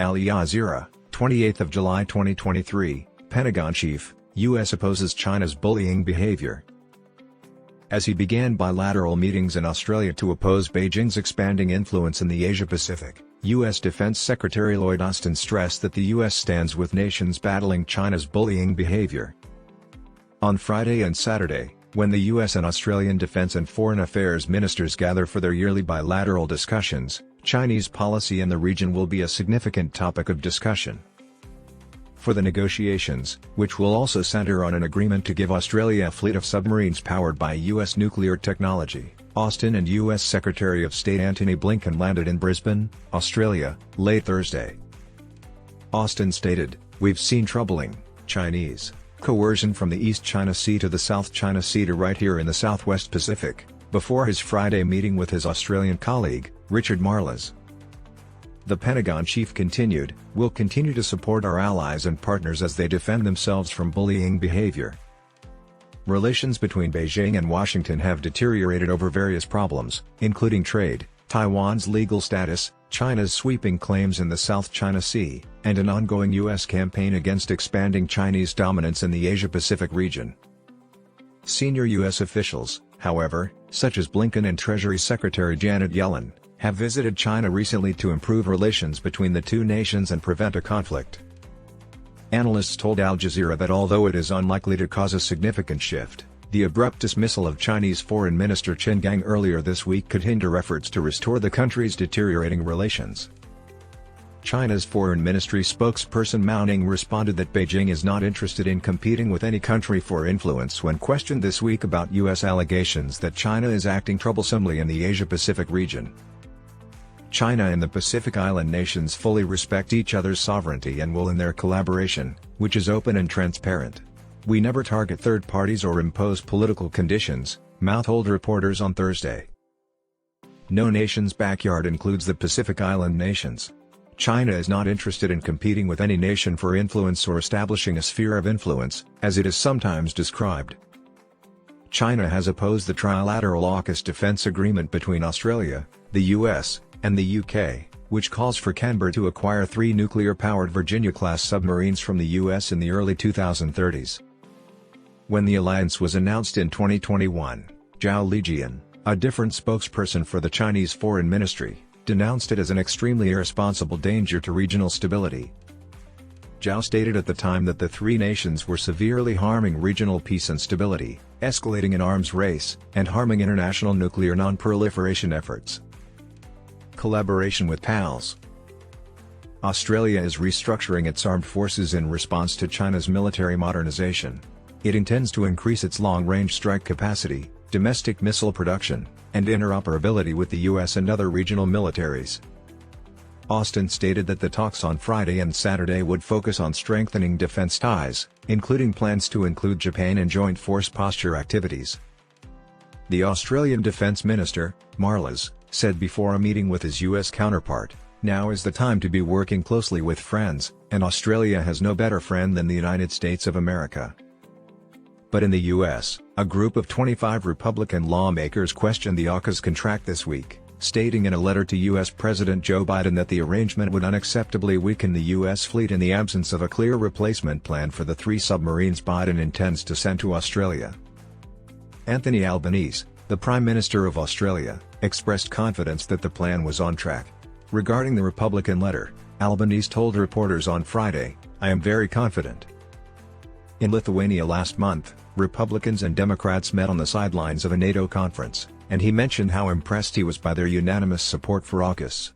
Al Jazeera, 28th of July 2023, Pentagon Chief, U.S. opposes China's bullying behavior. As he began bilateral meetings in Australia to oppose Beijing's expanding influence in the Asia-Pacific, U.S. Defense Secretary Lloyd Austin stressed that the U.S. stands with nations battling China's bullying behavior. On Friday and Saturday, when the U.S. and Australian defense and foreign affairs ministers gather for their yearly bilateral discussions, Chinese policy in the region will be a significant topic of discussion. For the negotiations, which will also center on an agreement to give Australia a fleet of submarines powered by U.S. nuclear technology, Austin and U.S. Secretary of State Antony Blinken landed in Brisbane, Australia, late Thursday. Austin stated, "We've seen troubling, Chinese, coercion from the East China Sea to the South China Sea to right here in the Southwest Pacific," before his Friday meeting with his Australian colleague, Richard Marles. The Pentagon chief continued, "We'll continue to support our allies and partners as they defend themselves from bullying behavior." Relations between Beijing and Washington have deteriorated over various problems, including trade, Taiwan's legal status, China's sweeping claims in the South China Sea, and an ongoing U.S. campaign against expanding Chinese dominance in the Asia-Pacific region. Senior U.S. officials, however, such as Blinken and Treasury Secretary Janet Yellen, have visited China recently to improve relations between the two nations and prevent a conflict. Analysts told Al Jazeera that although it is unlikely to cause a significant shift, the abrupt dismissal of Chinese Foreign Minister Qin Gang earlier this week could hinder efforts to restore the country's deteriorating relations. China's Foreign Ministry spokesperson Mao Ning responded that Beijing is not interested in competing with any country for influence when questioned this week about U.S. allegations that China is acting troublesomely in the Asia-Pacific region. China and the Pacific Island nations fully respect each other's sovereignty and will in their collaboration, which is open and transparent. We never target third parties or impose political conditions, Mao told reporters on Thursday. No nation's backyard includes the Pacific Island nations. China is not interested in competing with any nation for influence or establishing a sphere of influence, as it is sometimes described. China has opposed the trilateral AUKUS defense agreement between Australia, the US, and the UK, which calls for Canberra to acquire 3 nuclear-powered Virginia-class submarines from the US in the early 2030s. When the alliance was announced in 2021, Zhao Lijian, a different spokesperson for the Chinese Foreign Ministry, denounced it as an extremely irresponsible danger to regional stability. Zhao stated at the time that the three nations were severely harming regional peace and stability, escalating an arms race, and harming international nuclear non-proliferation efforts. Collaboration with pals. Australia is restructuring its armed forces in response to China's military modernization. It intends to increase its long-range strike capacity, domestic missile production, and interoperability with the US and other regional militaries. Austin stated that the talks on Friday and Saturday would focus on strengthening defense ties, including plans to include Japan in joint force posture activities. The Australian Defence Minister, Marles, said before a meeting with his US counterpart, "Now is the time to be working closely with friends, and Australia has no better friend than the United States of America." But in the US, a group of 25 Republican lawmakers questioned the AUKUS contract this week, stating in a letter to US President Joe Biden that the arrangement would unacceptably weaken the US fleet in the absence of a clear replacement plan for the 3 submarines Biden intends to send to Australia. Anthony Albanese, the Prime Minister of Australia, expressed confidence that the plan was on track. Regarding the Republican letter, Albanese told reporters on Friday, "I am very confident." In Lithuania last month, Republicans and Democrats met on the sidelines of a NATO conference, and he mentioned how impressed he was by their unanimous support for AUKUS.